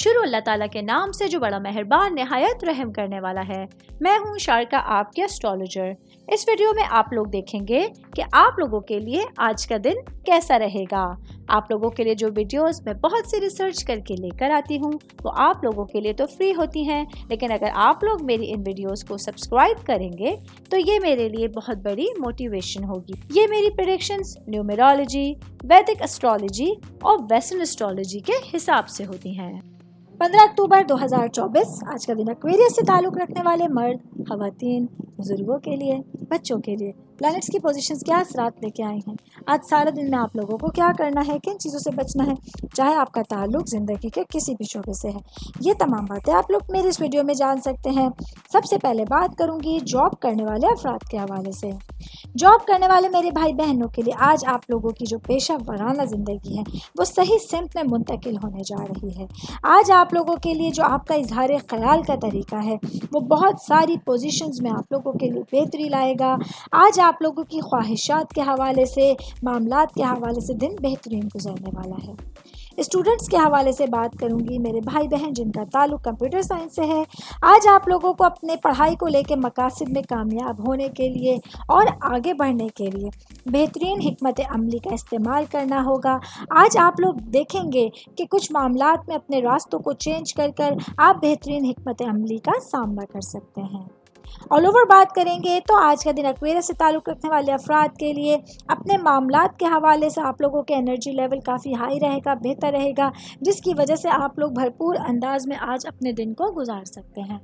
شروع اللہ تعالیٰ کے نام سے جو بڑا مہربان نہایت رحم کرنے والا ہے۔ میں ہوں شارکا، آپ کے اسٹرالوجر۔ اس ویڈیو میں آپ لوگ دیکھیں گے کہ آپ لوگوں کے لیے آج کا دن کیسا رہے گا۔ آپ لوگوں کے لیے جو ویڈیوز میں بہت سی ریسرچ کر کے لے کر آتی ہوں وہ آپ لوگوں کے لیے تو فری ہوتی ہیں، لیکن اگر آپ لوگ میری ان ویڈیوز کو سبسکرائب کریں گے تو یہ میرے لیے بہت بڑی موٹیویشن ہوگی۔ یہ میری پریڈکشنز نیومرولوجی، ویدک اسٹرالوجی اور ویسٹرن اسٹرالوجی کے حساب سے ہوتی ہیں۔ 15 اکتوبر 2024 آج کا دن ایکویرینس سے تعلق رکھنے والے مرد، خواتین، بزرگوں کے لیے، بچوں کے لیے پلانٹس کی پوزیشنز کیا اثرات لے کے آئی ہیں۔ آج سارا دن میں آپ لوگوں کو کیا کرنا ہے، کن چیزوں سے بچنا ہے، چاہے آپ کا تعلق زندگی کے کسی بھی شعبے سے ہے، یہ تمام باتیں آپ لوگ میرے اس ویڈیو میں جان سکتے ہیں۔ سب سے پہلے بات کروں گی جاب کرنے والے افراد کے حوالے سے۔ جاب کرنے والے میرے بھائی بہنوں کے لیے آج آپ لوگوں کی جو پیشہ ورانہ زندگی ہے وہ صحیح سمت میں منتقل ہونے جا رہی ہے۔ آج آپ لوگوں کے لیے جو آپ کا اظہار خیال کا طریقہ ہے وہ بہت ساری پوزیشنز میں آپ لوگوں کے لیے بہتری لائے گا۔ آج آپ لوگوں کی خواہشات کے حوالے سے، معاملات کے حوالے سے دن بہترین گزرنے والا ہے۔ اسٹوڈنٹس کے حوالے سے بات کروں گی، میرے بھائی بہن جن کا تعلق کمپیوٹر سائنس سے ہے۔ آج آپ لوگوں کو اپنے پڑھائی کو لے کے مقاصد میں کامیاب ہونے کے لیے اور آگے بڑھنے کے لیے بہترین حکمت عملی کا استعمال کرنا ہوگا۔ آج آپ لوگ دیکھیں گے کہ کچھ معاملات میں اپنے راستوں کو چینج کر کر آپ بہترین حکمت عملی کا سامنا کر سکتے ہیں۔ آل اوور بات کریں گے تو آج کا دن ایکویرینس سے تعلق رکھنے والے افراد کے لیے اپنے معاملات کے حوالے سے آپ لوگوں کے انرجی لیول کافی ہائی رہے گا، بہتر رہے گا، جس کی وجہ سے آپ لوگ بھرپور انداز میں آج اپنے دن کو گزار سکتے ہیں۔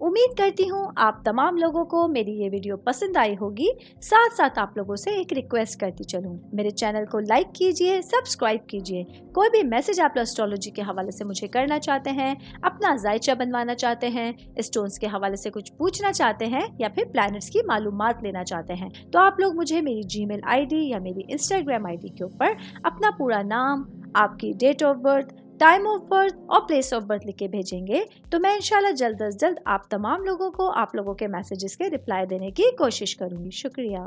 امید کرتی ہوں آپ تمام لوگوں کو میری یہ ویڈیو پسند آئی ہوگی۔ ساتھ ساتھ آپ لوگوں سے ایک ریکویسٹ کرتی چلوں، میرے چینل کو لائک کیجئے، سبسکرائب کیجئے۔ کوئی بھی میسج آپ اسٹرالوجی کے حوالے سے مجھے کرنا چاہتے ہیں، اپنا ذائچہ بنوانا چاہتے ہیں، اسٹونز کے حوالے سے کچھ پوچھنا چاہتے ہیں یا پھر پلانٹس کی معلومات لینا چاہتے ہیں تو آپ لوگ مجھے میری جی میل آئی ڈی یا میری انسٹاگرام آئی ڈی کے اوپر اپنا پورا نام، آپ کی date of birth, time of birth اور پلیس آف برتھ لکھ کے بھیجیں گے تو میں انشاءاللہ جلد از جلد آپ تمام لوگوں کو آپ لوگوں کے میسیجز کے رپلائی دینے کی کوشش کروں گی۔ شکریہ۔